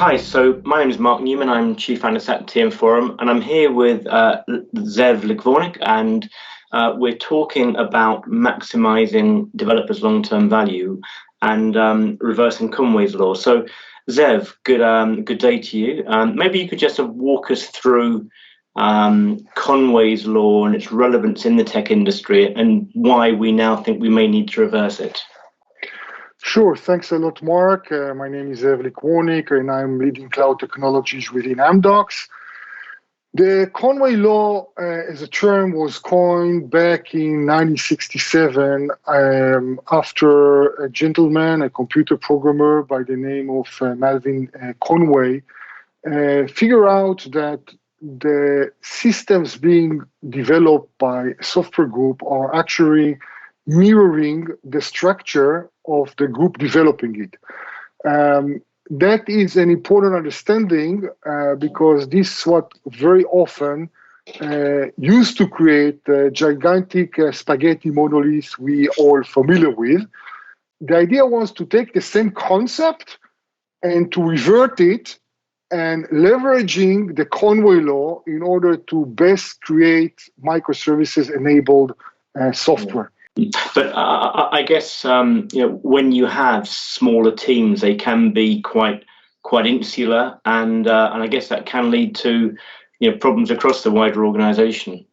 Hi, so my name is Mark Newman. I'm Chief Analyst at TM Forum, and I'm here with Zev Likvornik, and we're talking about maximizing developers' long-term value and reversing Conway's Law. So, Zev, good day to you. Maybe you could just walk us through Conway's Law and its relevance in the tech industry and why we now think we may need to reverse it. Sure. Thanks a lot, Mark. My name is Zev Likvornik, and I'm leading cloud technologies within Amdocs. The Conway Law as a term was coined back in 1967 after a gentleman, a computer programmer by the name of Melvin Conway, figured out that the systems being developed by a software group are actually mirroring the structure of the group developing it. That is an important understanding because this is what very often used to create the gigantic spaghetti monoliths we all familiar with. The idea was to take the same concept and to revert it and leveraging the Conway Law in order to best create microservices-enabled software. But I guess when you have smaller teams, they can be quite insular, and I guess that can lead to problems across the wider organization.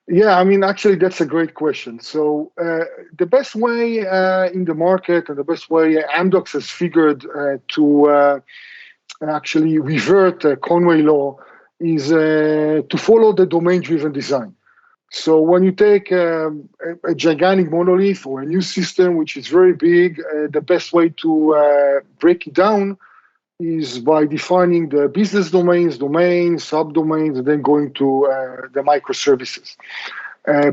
Yeah, I mean, actually, that's a great question. So the best way in the market and the best way Amdocs has figured to actually revert Conway Law is to follow the domain-driven design. So when you take a gigantic monolith or a new system which is very big, the best way to break it down is by defining the business domains, subdomains, and then going to the microservices.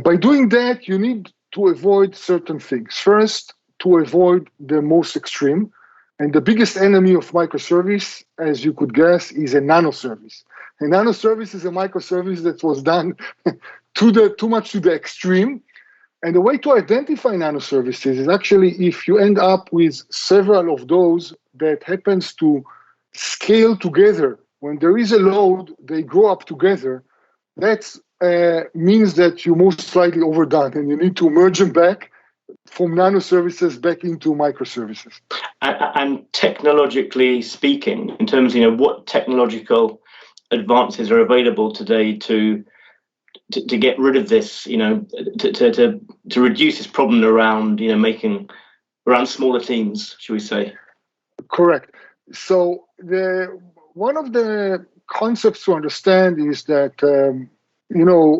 By doing that, you need to avoid certain things. First, to avoid the most extreme. And the biggest enemy of microservice, as you could guess, is a nanoservice. A nanoservice is a microservice that was done too much to the extreme. And the way to identify nanoservices is actually if you end up with several of those that happens to scale together. When there is a load, they grow up together. That means that you most likely overdone and you need to merge them back from nanoservices back into microservices. And technologically speaking, in terms of what technological advances are available today to get rid of this, to reduce this problem around around smaller teams, should we say? Correct. So one of the concepts to understand is that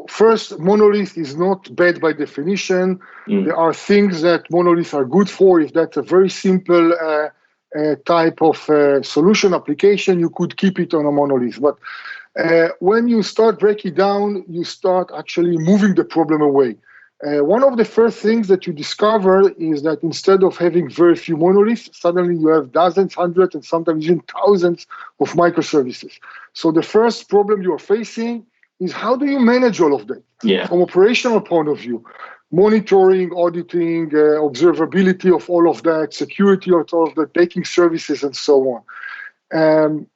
first, monolith is not bad by definition. There are things that monoliths are good for. If that's a very simple type of solution application, you could keep it on a monolith. But when you start breaking down, you start actually moving the problem away. One of the first things that you discover is that instead of having very few monoliths, suddenly you have dozens, hundreds, and sometimes even thousands of microservices. So the first problem you are facing is how do you manage all of that? Yeah. From operational point of view, monitoring, auditing, observability of all of that, security of all of that, taking services, and so on.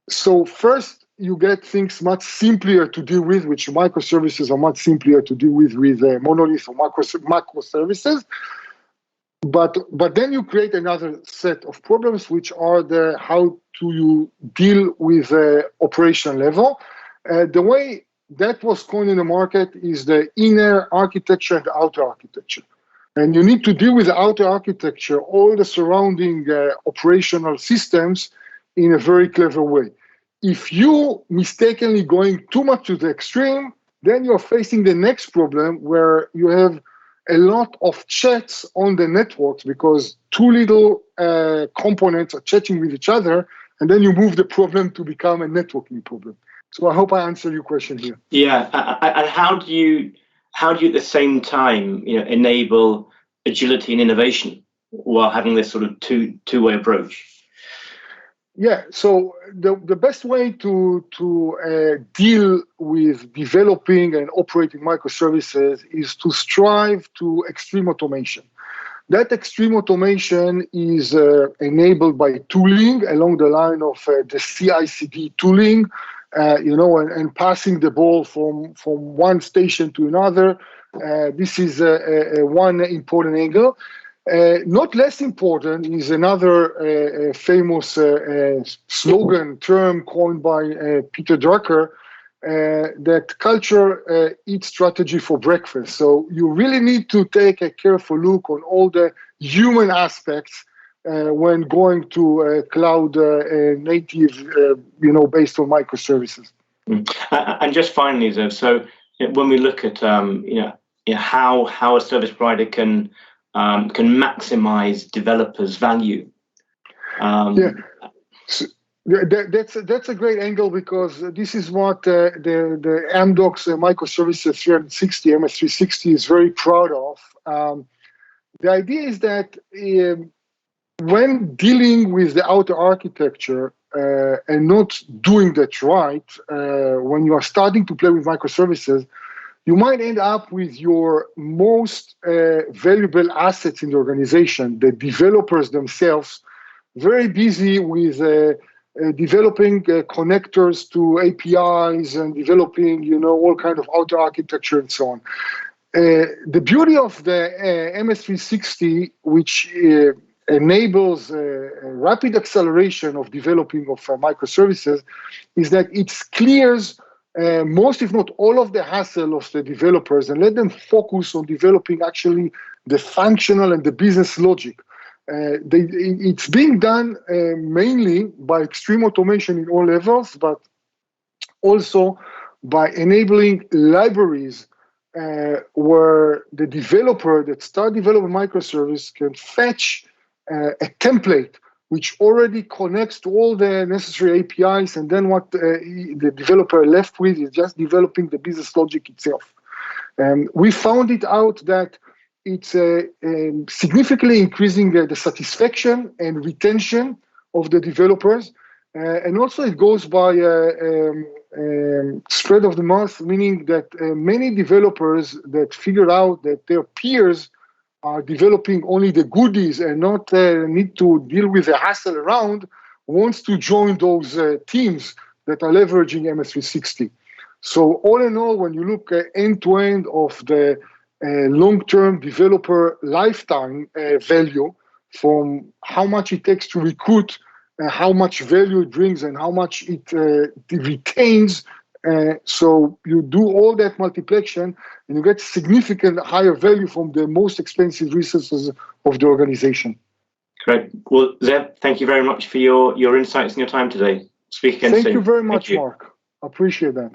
So first, you get things much simpler to deal with, which microservices are much simpler to deal with monolith or macroservices. But then you create another set of problems, which are how do you deal with operation level. The way that was coined in the market is the inner architecture and the outer architecture. And you need to deal with the outer architecture, all the surrounding operational systems in a very clever way. If you mistakenly going too much to the extreme, then you're facing the next problem where you have a lot of chats on the networks because too little components are chatting with each other, and then you move the problem to become a networking problem. So I hope I answered your question here. Yeah, and how do you at the same time enable agility and innovation while having this sort of two-way approach? Yeah, so the best way to deal with developing and operating microservices is to strive to extreme automation. That extreme automation is enabled by tooling along the line of the CI/CD tooling, and passing the ball from one station to another. This is one important angle. Not less important is another famous slogan term coined by Peter Drucker, that culture eats strategy for breakfast. So you really need to take a careful look on all the human aspects when going to cloud native, based on microservices. And just finally, Zev, so when we look at how a service provider can maximize developers' value. That's a great angle, because this is what the Amdocs microservices 360, MS360 is very proud of. The idea is that when dealing with the outer architecture and not doing that right, when you are starting to play with microservices, you might end up with your most valuable assets in the organization, the developers themselves, very busy with developing connectors to APIs and developing, all kind of outer architecture and so on. The beauty of the MS360, which enables rapid acceleration of developing of microservices, is that it clears most, if not all, of the hassle of the developers and let them focus on developing actually the functional and the business logic. It's being done mainly by extreme automation in all levels, but also by enabling libraries where the developer that start developing microservice can fetch a template which already connects to all the necessary APIs, and then what the developer left with is just developing the business logic itself. We found it out that it's significantly increasing the satisfaction and retention of the developers, and also it goes by spread of the mouth, meaning that many developers that figured out that their peers are developing only the goodies and not need to deal with the hassle around, wants to join those teams that are leveraging MS360. So all in all, when you look end-to-end of the long-term developer lifetime value, from how much it takes to recruit, how much value it brings, and how much it retains, so you do all that multiplication and you get significant higher value from the most expensive resources of the organization. Great. Well, Zev, thank you very much for your insights and your time today. Speak again soon. Thank you very much, Mark. I appreciate that.